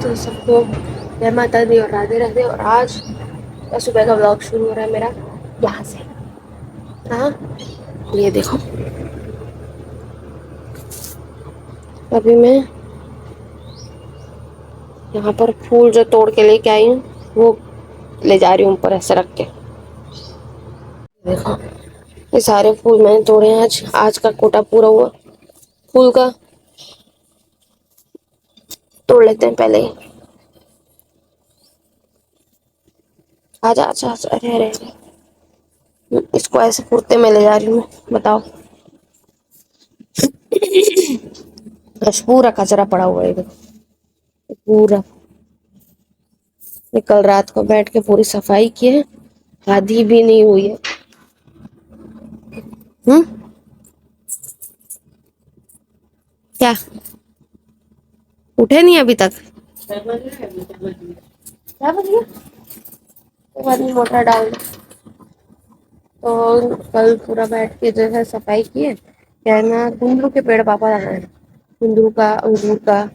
तो सबको जय माता दी और राधे राधे। और आज का सुबह का व्लॉग शुरू हो रहा है मेरा यहाँ से। हाँ, ये देखो, अभी मैं यहाँ पर फूल जो तोड़ के लेके आई हूँ वो ले जा रही हूँ ऊपर ऐसे रख के। देखो, ये सारे फूल मैंने तोड़े हैं आज। आज का कोटा पूरा हुआ फूल का। तोड़ लेते हैं पहले ही। आजा आजा आजा, अरे अरे अरे, इसको ऐसे कुर्ते में ले जा रही हूँ मैं, बताओ। बस पूरा कचरा पड़ा हुआ है इधर पूरा। ये कल रात को बैठ के पूरी सफाई की है, आधी भी नहीं हुई है। क्या उठे नहीं अभी तक? क्या बज गया? मोटर डाल दो। तो कल पूरा बैठ के जो है सफाई की है। क्या है ना, कुंदरू के पेड़ पापा लगाए हैं, कुंदरू का, अंगूर का।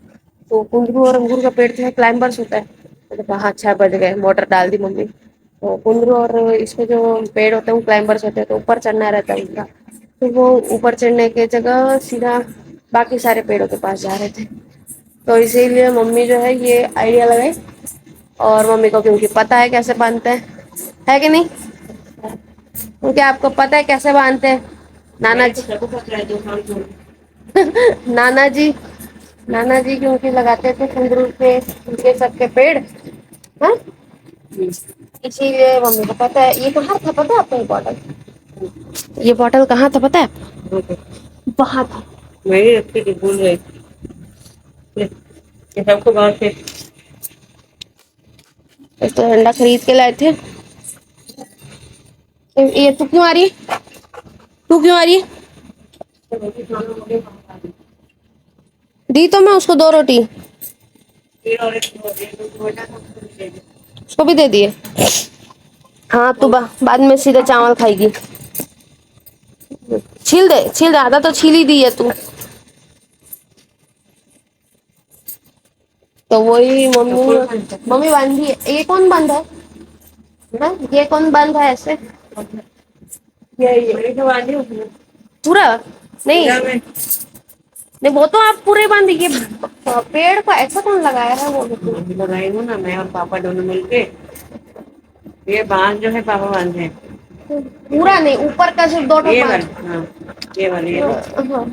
तो कुंदरू और अंगूर का पेड़ जो है क्लाइंबर्स होता है। तो कहा अच्छा बज गए, मोटर डाल दी मम्मी। तो कुंदरू और इसके जो पेड़ होते हैं वो क्लाइंबर्स होते हैं, तो ऊपर चढ़ना रहता है उनका। तो वो ऊपर चढ़ने के जगह सीधा बाकी सारे पेड़ों के पास जा रहे थे। तो इसीलिए मम्मी जो है ये आइडिया लगाई। और मम्मी को क्योंकि पता है कैसे बांधते हैं, है कि नहीं? क्योंकि आपको पता है कैसे बांधते हैं। नाना जी नाना जी नाना जी क्योंकि लगाते थे कुंदरू के उनके सबके पेड़। हाँ, इसीलिए मम्मी को पता है। ये कहाँ था पता है आपको? ये बॉटल, ये बॉटल कहाँ था पता है? वहाँ था। मैं ही रखी थी, भूल गई। ये सबको गाँव से तो अंडा खरीद के लाए थे। ये तू क्यों आ रही है? तू क्यों आ रही है? दी तो मैं उसको 2 रोटी, उसको भी दे दिए। हाँ, तू बाद में सीधे चावल खाएगी। छील दे, आधा तो छील ही दी है तू। तो वही मम्मी मम्मी बांधी है। ये कौन बांधा है ना? ये कौन बांधा है ऐसे? ये बांधी पूरा नहीं नहीं, वो तो आप पूरे बांधिए। पेड़ को ऐसा कौन लगाया है? वो लगाई हूँ ना, मैं और पापा दोनों मिलके। ये बांध जो है पापा बांधे पूरा नहीं, ऊपर का सिर्फ 2 ये वाला। हाँ, ये वाला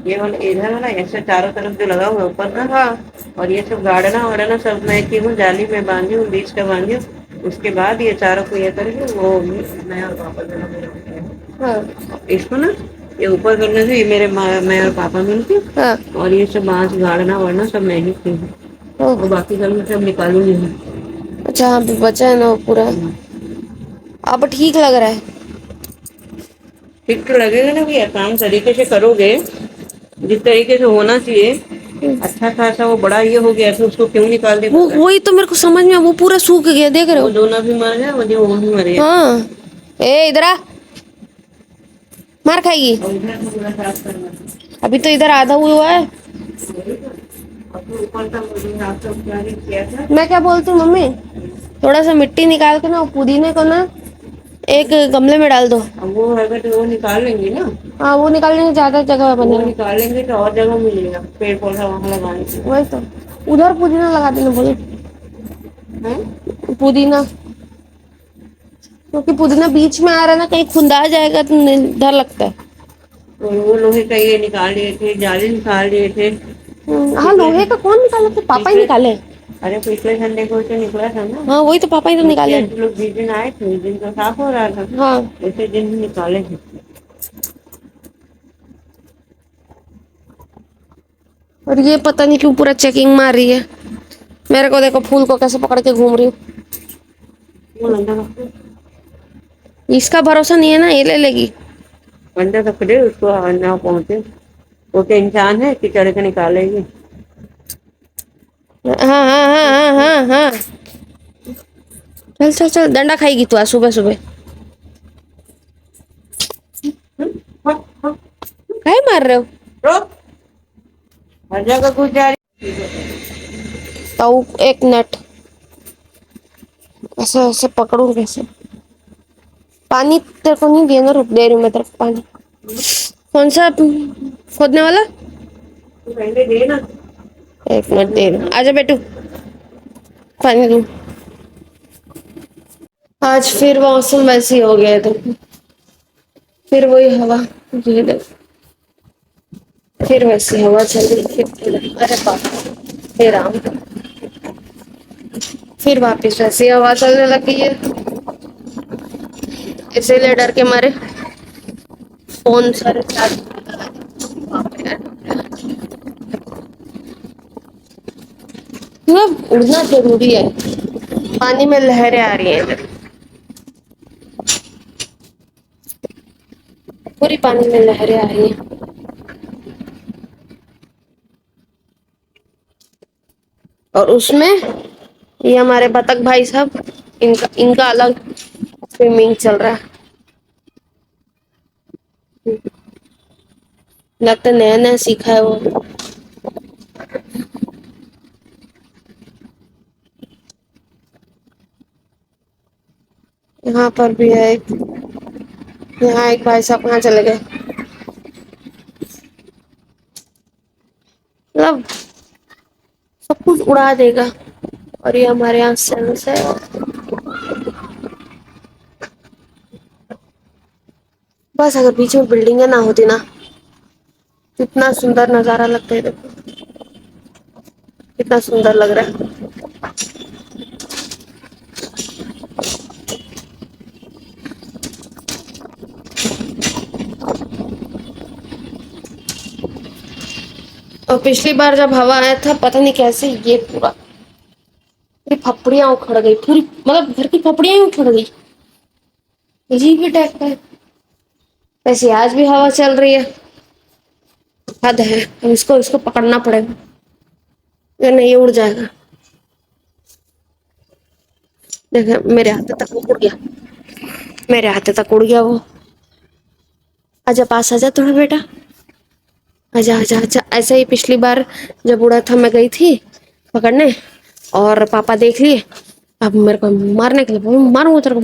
ये वाला इधर वाला ऐसे चारों तरफ जो लगा हुआ है ऊपर का। हाँ, और ये सब गाड़ना वाड़ना सब मैं की हूँ, जाली में बांधी हूँ, बीच का बांधी हूँ। उसके बाद ये चारों को ये करके वो मैं और पापा दोनों मिलके। हाँ, इसको ना ये ऊपर करने से ये मेरे मैं और पापा मिलके। हाँ, और ये सब बांस गाड़ना वाड़ना सब मैं ही की हूँ, और बाकी सब निकालूंगी। अच्छा, हाँ, बचा है ना वो पूरा। अब ठीक लग रहा है। ठीक तो लगेगा ना भैया, काम तरीके से करोगे जिस तरीके से होना चाहिए। अच्छा खासा वो बड़ा ये हो गया तो उसको क्यों निकाल दे? वो वही तो मेरे को समझ में, वो पूरा सूख गया, देख रहे हो? वो दोनों भी मर गया, वो भी मर गया। हाँ, ए इधर आ, मार खाएगी। अभी तो इधर आधा हुआ है। मैं क्या बोलती हूँ मम्मी, थोड़ा सा मिट्टी निकाल के ना पुदीने को ना एक गमले में डाल दो। वो अगर तो वो निकाल लेंगे ना। हाँ, वो निकालने से ज्यादा जगह बनेगा। निकालेंगे तो और जगह मिलेगा पेड़ पौधा वहाँ लगाने से। वही तो, उधर पुदीना लगा देना बोले। पुदीना, क्योंकि पुदीना बीच में आ रहा है ना, कहीं खुंदा जाएगा तो डर लगता है। तो वो लोहे का ये निकाल लिए थे, जाली निकाल लिए थे। हाँ, लोहे का कौन निकाले थे? पापा ही निकाले। अरे पिछले संडे को तो निकला था ना। हाँ, वही तो पापा ही तो निकाले। लोग जिस दिन आए थे उस दिन तो साफ हो रहा था। हाँ, उसी दिन ही निकाले थे। और ये पता नहीं क्यों पूरा चेकिंग मार रही है मेरे को। देखो फूल को कैसे पकड़ के घूम रही हूँ। इसका भरोसा नहीं है ना, ये ले लेगी। अंडा तो खड़े उसको ना पहुंचे, वो तो इंसान है कि चढ़ के निकालेगी। हाँ हाँ हाँ हाँ हाँ हाँ, चल चल चल, डंडा खाएगी तू आज सुबह सुबह। काहे मार रहे हो? हर जगह घुस जा रही। ताऊ एक मिनट, ऐसे ऐसे पकड़ू कैसे? पानी तेरे को नहीं दिया ना, रुक दे रही हूँ मैं तेरे को पानी। कौन सा खोदने वाला? पहले दे ना। एक मिनट दे रही हूँ, आजा बेटू, पानी दूँ। आज फिर मौसम वैसे ही हो गया है, तो फिर वही हवा, ये देख, फिर वैसी हवा चल रही है। अरे बाप, हे राम, फिर वापिस वैसी हवा चलने लगी है। इसीलिए डर के मारे फोन सारे चार्ज। मतलब उड़ना जरूरी है, पानी में लहरें आ रही हैं इधर, पूरी पानी में लहरें आ रही हैं। और उसमें ये हमारे बतख भाई साहब, इनका इनका अलग स्विमिंग चल रहा है। लगता है नया नया सीखा है वो। यहाँ पर भी है एक, यहाँ एक भाई साहब कहाँ चले गए? मतलब सब कुछ उड़ा देगा। और ये हमारे यहाँ सेंस है। बस अगर बीच में बिल्डिंगें ना होती ना, कितना सुंदर नजारा लगता है, देखो कितना सुंदर लग रहा है। और पिछली बार जब हवा आया था, पता नहीं कैसे ये पूरा, पूरी फपड़ियां उखड़ गई, पूरी मतलब घर की फपड़ियां ही उखड़ गई। अजीब ही टाइप का है। वैसे आज भी हवा चल रही है, हद है। अब इसको इसको पकड़ना पड़ेगा, या नहीं ये उड़ जाएगा। देखे मेरे हाथ तक उड़ गया, मेरे हाथ तक उड़ गया वो। आजा पास, आजा थोड़ा बेटा, आजा आजा आजा। ऐसे ही पिछली बार जब उड़ा था, मैं गई थी पकड़ने, और पापा देख लिए। अब मेरे को मारने के लिए बोले, मारूंगा तेरे को।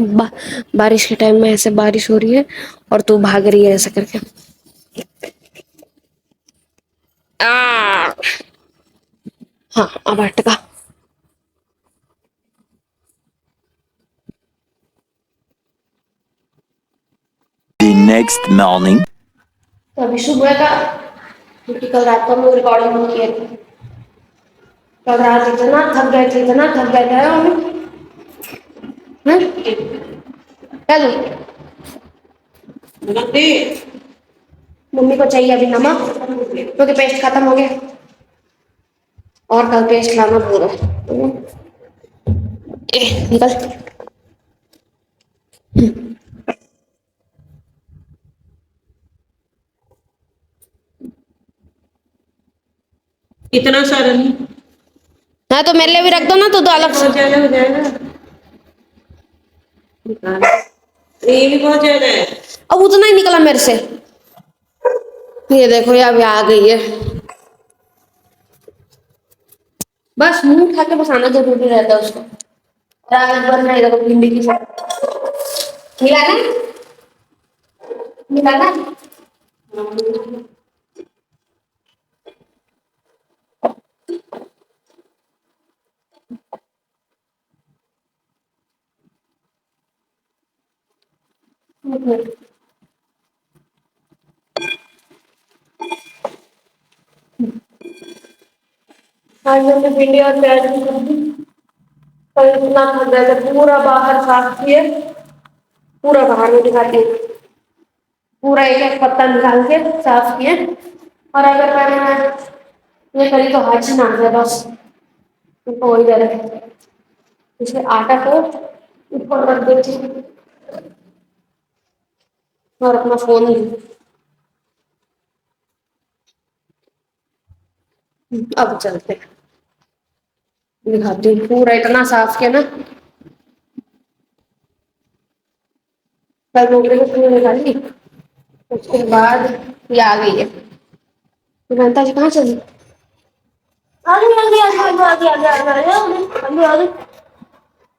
बारिश के टाइम में ऐसे बारिश हो रही है और तू भाग रही है ऐसा करके। आ हाँ, अब अटका। The next morning. तो अभी सुबह का, क्योंकि कल रात को हम रिकॉर्डिंग नहीं किए थे। कल रात इतना थक गए थे, इतना थक गए थे हम। क्या दूँ? मम्मी को चाहिए अभी नमक, क्योंकि पेस्ट खत्म हो गया, और कल पेस्ट लाना भूल गए। निकल। इतना सारा नहीं। हाँ तो मेरे लिए भी रख दो ना, तो अलग से। बहुत ज्यादा हो जाएगा, ये भी बहुत ज्यादा है। अब उतना ही निकला मेरे से। ये देखो, ये अभी आ गई है। बस मुंह उठा के बसाना जरूरी रहता है उसको। और आगे बढ़ना, देखो भिंडी की सब्जी मिला ना, मिला ना। आज हमने भिंडी और प्याज की सब्जी, कल इतना थक गए थे, पूरा बाहर साफ किए, पूरा बाहर में दिखाती हूँ, पूरा एक एक पत्ता निकाल के साफ किए। और अगर मैंने ये करी तो हाथ ना आ जाए, बस उनको वही दे रहे। इसलिए आटा को ऊपर रख देती हूँ और अपना फोन अब चलते दिखाती हूँ। पूरा इतना साफ किया ना, कल मोगरे को पूरी निकाली, उसके बाद ये आ गई है। तो बनता जी कहाँ चली? आगे आगे आगे आगे आगे आगे आगे आगे आगे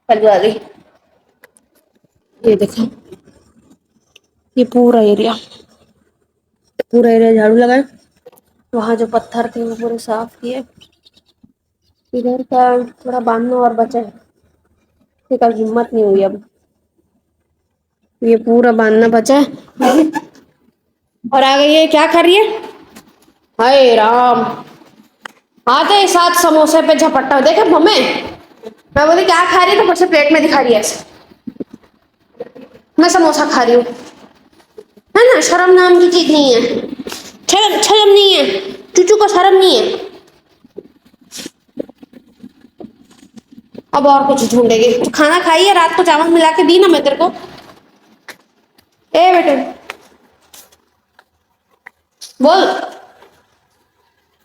आगे आगे। ये देखो, ये पूरा एरिया झाड़ू लगाए। वहां जो पत्थर थे वो पूरे साफ किए। इधर का थोड़ा बांधना और बचा है, फिर कल हिम्मत नहीं हुई अब। ये पूरा बांधना बचा है। और आ गई है, क्या कर रही है? हाय राम, आते ही साथ समोसे पे झपट्टा। देखे मम्मी, मैं बोली क्या खा रही है, तो फिर से प्लेट में दिखा रही है ऐसे। मैं समोसा खा रही हूँ, है ना? शर्म नाम की चीज नहीं है, शर्म शर्म नहीं है, चूचू को शर्म नहीं है। अब और कुछ ढूंढेगी तो खाना खाई है, रात को चावल मिला के दी ना मैं तेरे को। ए बेटे बोल,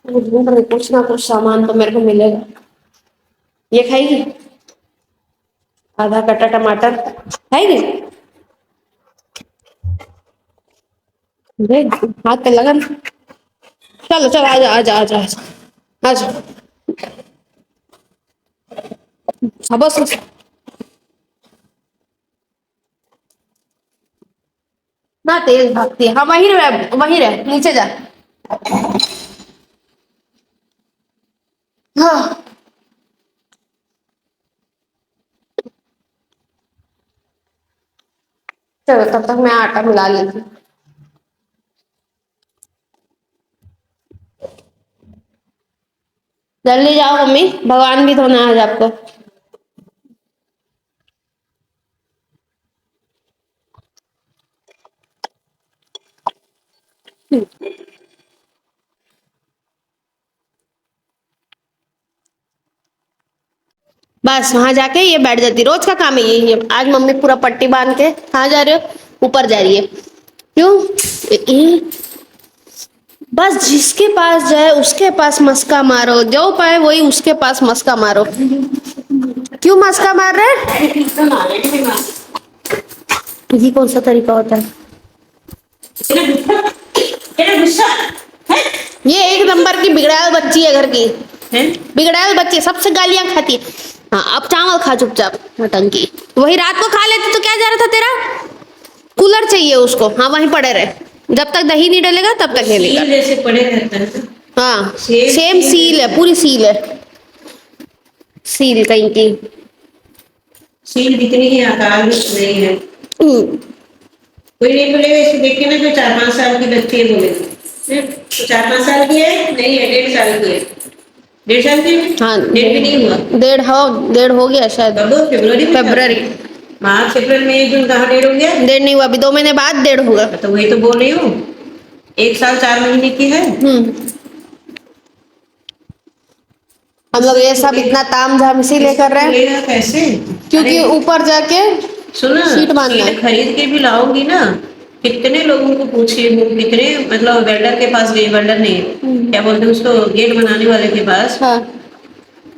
ढूंढ रही, कुछ ना कुछ सामान तो मेरे को मिलेगा। ये खाएगी? आधा कटा टमाटर खाएगी? देख हाथ पे लगा। चलो चलो, आजा आजा आजा आजा आजा। हाँ बस ना, तेज भागती है। हाँ वहीं रह, वहीं रह, नीचे जा। हाँ चलो, तब तक मैं आटा मिला लेती हूँ। जल्दी जाओ मम्मी, भगवान भी धोना है आज आपको। बस वहां जाके ये बैठ जाती, रोज का काम है यही है। आज मम्मी पूरा पट्टी बांध के, कहाँ जा रहे हो? ऊपर जा रही है। क्यों? बस जिसके पास जाए उसके पास मस्का मारो, जो पाए वही उसके पास मस्का मारो। क्यों मस्का मार रहे? ये कौन सा तरीका होता है? ये एक नंबर की बिगड़ैल बच्ची है घर की, बिगड़ैल बच्ची, सबसे गालियां खाती है। हाँ अब चावल खा चुपचाप, नटंकी। वही रात को खा लेती तो क्या जा रहा था तेरा? कूलर चाहिए उसको, हाँ वहीं पड़े रहे, जब तक दही नहीं डलेगा तब तक नहीं। जैसे पड़े रहता है। हाँ सेम सील है, पूरी सील है, सील कहीं की। सील दिखनी है, आकार भी नहीं है। कोई नहीं बोलेगा इसे देख के ना, जो 4-5 साल की बच्ची है बोलेगा। तो 4-5 साल की है नहीं है, 1.5 साल की है। 1.5 साल की? हाँ 1.5 भी नहीं हुआ। 1.5 हो गया शायद। कब? फरवरी। मार्च अप्रैल मई जून, कहाँ 1.5 हो गया? 1.5 नहीं हुआ, अभी 2 महीने बाद 1.5 होगा। तो वही तो बोल रही हूँ, 1 साल 4 महीने की है। हम लोग ये सब इतना ताम झाम इसीलिए कर रहे हैं कैसे? क्योंकि ऊपर जाके सुना, शीट बांधना है। खरीद के भी लाओगी ना, कितने लोगों को पूछे, कितने मतलब वेल्डर के पास गई, वेल्डर नहीं क्या बोलते हैं उसको, गेट बनाने वाले के पास। हाँ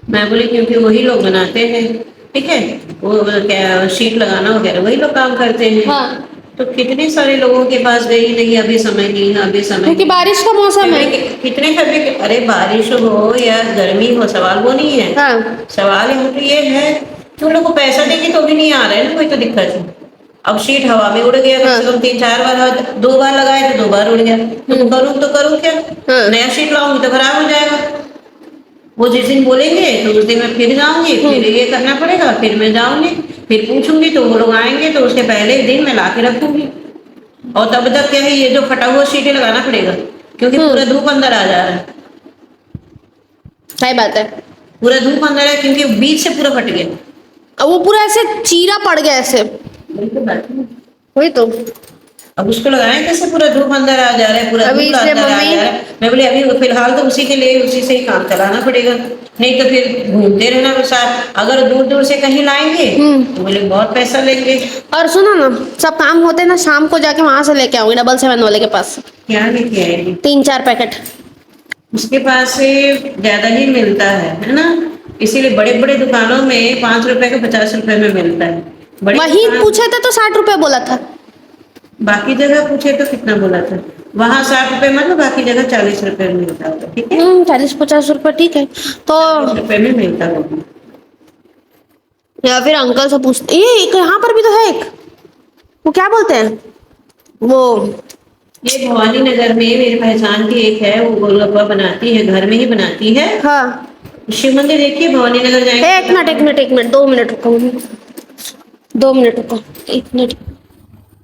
मैं बोली क्योंकि वही लोग बनाते हैं, ठीक है, वो क्या शीट लगाना वगैरह वही लोग काम करते हैं। हाँ तो कितने सारे लोगों के पास गई, नहीं अभी समय नहीं है, अभी समय क्योंकि बारिश का मौसम है। कितने कभी, अरे बारिश हो या गर्मी हो, सवाल वो नहीं है। हाँ सवाल यहाँ पे ये है कि उन लोग को पैसा देंगे तो भी नहीं आ रहा है ना, कोई तो दिक्कत है। अब शीट हवा में उड़ गया, कम से कम 3-4 बार, 2 बार लगाए तो 2 बार उड़ गया, तो करूँ क्या? नया शीट लाऊंगी तो खराब हो जाएगा। वो जिस दिन बोलेंगे तो उस दिन मैं फिर जाऊंगी, फिर ये करना पड़ेगा, फिर मैं जाऊंगी, फिर पूछूंगी तो वो लोग आएंगे तो उसके पहले ही दिन मैं ला के रखूंगी। और तब तक क्या है, ये जो फटा हुआ शीटें लगाना पड़ेगा, क्योंकि पूरा धूप अंदर आ जा रहा है। सही बात है, पूरा धूप अंदर है क्योंकि बीच से पूरा फट गया। अब वो पूरा ऐसे चीरा पड़ गया ऐसे, वही तो। अब उसको लगाए कैसे, पूरा धूप अंदर आ जा रहा है, पूरा अभी धूप इसलिए अंदर आ मम्मी, जा रहा है। मैं बोली अभी फिलहाल तो उसी के लिए, उसी से ही काम चलाना पड़ेगा, नहीं तो फिर घूमते रहना साथ। अगर दूर दूर से कहीं लाएंगे तो बोले बहुत पैसा लेंगे। और सुनो ना, सब काम होते ना शाम को जाके वहां से लेके आऊंगी 777 वाले के पास। क्या लेके आएंगे? 3-4 पैकेट उसके पास से ज्यादा ही मिलता है ना, इसीलिए बड़े बड़े दुकानों में 5 रुपए का 50 रुपए में मिलता है। वही पूछे थे तो 60 रुपए बोला था। बाकी जगह पूछे तो कितना बोला था? वहाँ 60 रुपए मतलब बाकी जगह 40 रुपए में मिलता होगा, ठीक है। 40-50 रुपए ठीक है। तो 40 रुपए में मिलता होगा। या फिर अंकल से पूछते, ये एक यहाँ पर भी तो है एक, वो क्या बोलते हैं वो। ये भवानी नगर में मेरी पहचान की एक है, वो गोलगप्पा बनाती है, घर में ही बनाती है। हाँ शिव मंदिर देखिए, भवानी नगर जाएंगे। एक मिनट 2 मिनट रुको मम्मी, 2 मिनट रुको, 1 मिनट।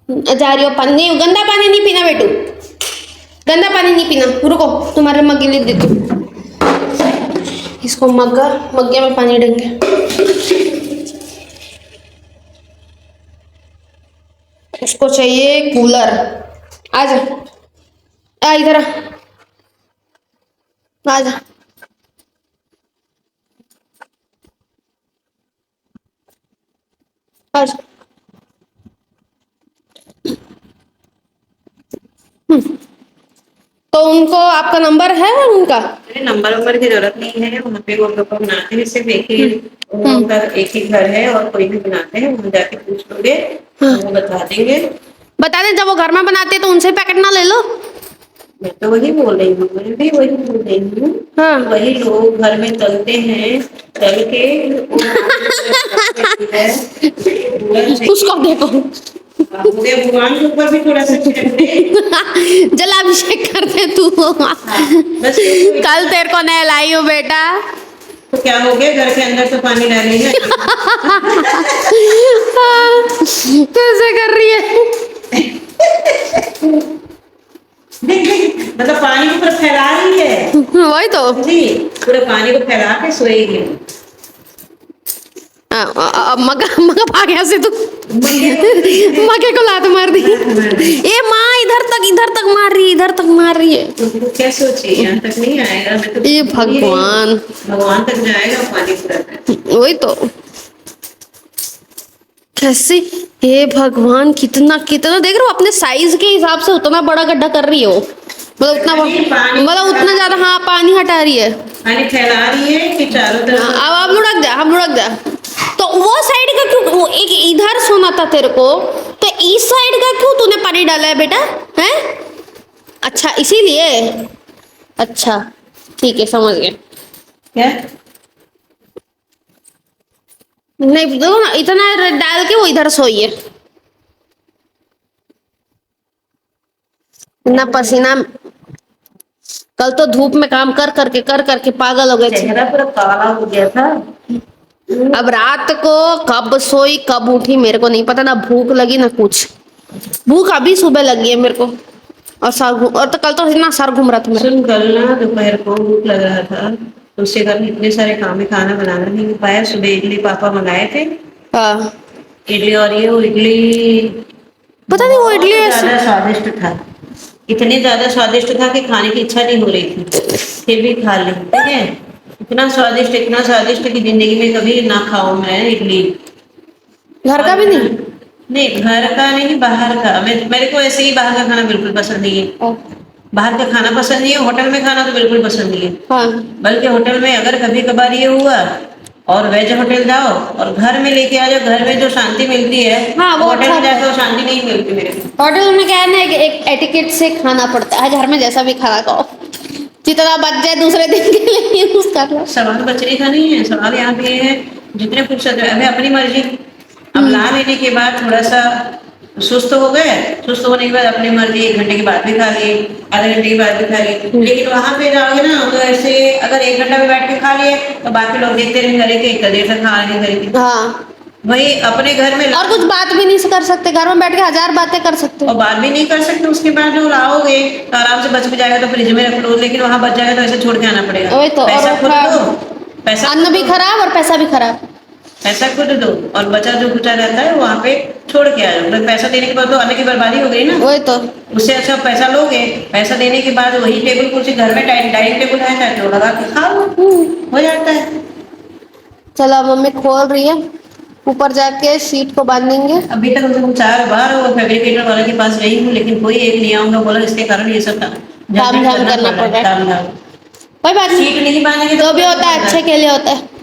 जा रही हो पानी नहीं, गंदा पानी नहीं पीना बेटू, गंदा पानी नहीं पीना, रुको तुम्हारे मग ले देती हूँ। इसको मग्गे में पानी देंगे। उसको चाहिए कूलर। आजा, आ इधर आजा। आजा। तो उनको आपका नंबर है उनका? अरे नंबर की जरूरत नहीं है, वहाँ पे गोलगप्पा बनाते हैं, सिर्फ एक ही घर है और कोई भी बनाते हैं, वहाँ जाके पूछ लोगे तो वो बता देंगे। बता दें, जब वो घर में बनाते हैं तो उनसे पैकेट ना ले लो। मैं तो वही बोल रही हूँ, मैं भी वही बोल रही हूँ। हाँ। वही लोग घर में तलते हैं, तल के उसको देखो, पूरे भगवान के ऊपर भी थोड़ा सा छिड़क जलाभिषेक करते तू। बस कल तेरे को नहलाई हूँ बेटा। तो क्या हो गया, घर के अंदर तो पानी डालेंगे। कैसे कर रही है? मतलब पानी को पूरा फैला रही है। वही तो जी, पूरे पानी को फैला के सोएगी। मगा भाग यहाँ से तू। मगे को लात मार दी। ए माँ, इधर तक मार रही है, इधर तक मार रही है। तो क्या सोची, यहाँ तक नहीं आएगा। मैं तो ये भगवान तक जाएगा पानी पूरा। वही तो, कैसे, हे भगवान, कितना कितना देख रहे हो, अपने साइज के हिसाब से उतना बड़ा गड्ढा कर रही हो, मतलब उतना ज्यादा। हाँ, पानी हटा रही है, पानी फैला रही है कि चारों तरफ। अब लुढ़क जा। तो वो साइड का क्यों, वो एक इधर सोना था तेरे को, तो इस साइड का क्यों तूने पानी डाला है बेटा, हैं? अच्छा, इसीलिए। अच्छा ठीक है, समझ गए। क्या नहीं देखो ना, इतना डाल के वो इधर सोई है। इतना पसीना, कल तो धूप में काम कर करके पागल हो गए थे। चेहरा पूरा काला हो गया था। अब रात को कब सोई कब उठी मेरे को नहीं पता, ना भूख लगी ना कुछ। भूख अभी सुबह लगी है मेरे को, और तो कल तो इतना सर घूम रहा था मेरा। सुन, कल ना दोपहर को भूख लग रहा था, तो उसके कारण इतने सारे काम है, खाना बनाना नहीं हो पाया। सुबह इडली पापा मंगाए थे। हाँ, इडली, और ये वो इडली पता नहीं वो इडली ज्यादा स्वादिष्ट था, इतनी ज्यादा स्वादिष्ट था कि खाने की इच्छा नहीं हो रही थी, फिर भी खा ली। ठीक है, इतना स्वादिष्ट कि जिंदगी में कभी ना खाऊं मैं इडली। घर का भी नहीं? नहीं, घर का नहीं, बाहर का। मेरे को ऐसे ही बाहर का खाना बिल्कुल पसंद नहीं है। बाहर का खाना पसंद नहीं है, होटल में खाना तो बिल्कुल पसंद नहीं है। हाँ। बल्कि होटल में अगर कभी कभार ये हुआ और वेज होटल जाओ और घर में लेके आ जाओ, घर में जो शांति मिलती है, हाँ, वो होटल में अच्छा जाकर वो शांति नहीं मिलती मेरे को। होटल में क्या है ना, एक एटिकेट से खाना पड़ता है। घर में जैसा भी खाना खाओ, जितना बच जाए दूसरे दिन के लिए यूज कर लो। सवाल बचने का नहीं है, सवाल यहाँ पे है जितने फुर्सत है, अभी अपनी मर्जी। अब ला लेने के बाद थोड़ा सा सुस्त हो गए, सुस्त होने के बाद अपनी मर्जी 1 घंटे के बाद भी खा लिए, आधे घंटे के बाद भी खा लिए। लेकिन वहां पे जाओगे ना तो ऐसे अगर 1 घंटा भी बैठ के खा लिए तो बाकी लोग देखते रहेंगे, अरे कि इतना देर से खा रहे करेंगे। हाँ, वही अपने घर में और कुछ बात भी नहीं कर सकते, घर में बैठ के 1000 बातें कर सकते और हो। बात भी नहीं कर सकते। उसके बाद जो लाओगे तो आराम से बच भी जाएगा तो फ्रिज में रख लो, लेकिन वहां बच जाएगा तो ऐसे छोड़ के आना पड़ेगा। वही तो, पैसा और खुद दो, पैसा अन्न भी खराब और पैसा भी खराब। पैसा खुद दो और बचा जो कुचा रहता है वहाँ पे छोड़ के आ जाओ। तो पैसा देने के बाद तो अन्न की बर्बादी हो गई ना। वही तो, उससे अच्छा पैसा लोगे, पैसा देने के बाद वही टेबल कुर्सी घर में डाइनिंग टेबल है तो लगा के खाओ, हो जाता है। चलो मम्मी खोल रही है, ऊपर जाके शीट को बांधेंगे। अभी तक हम 4 बार वो फैब्रिकेटर वाले के पास गई हूँ, लेकिन कोई एक नहीं आऊंगा बोला, इसके कारण ये सब काम करना पड़ रहा है। ताम झाम। कोई बात नहीं, शीट नहीं बांधेंगे जो भी होता है अच्छे के लिए होता है।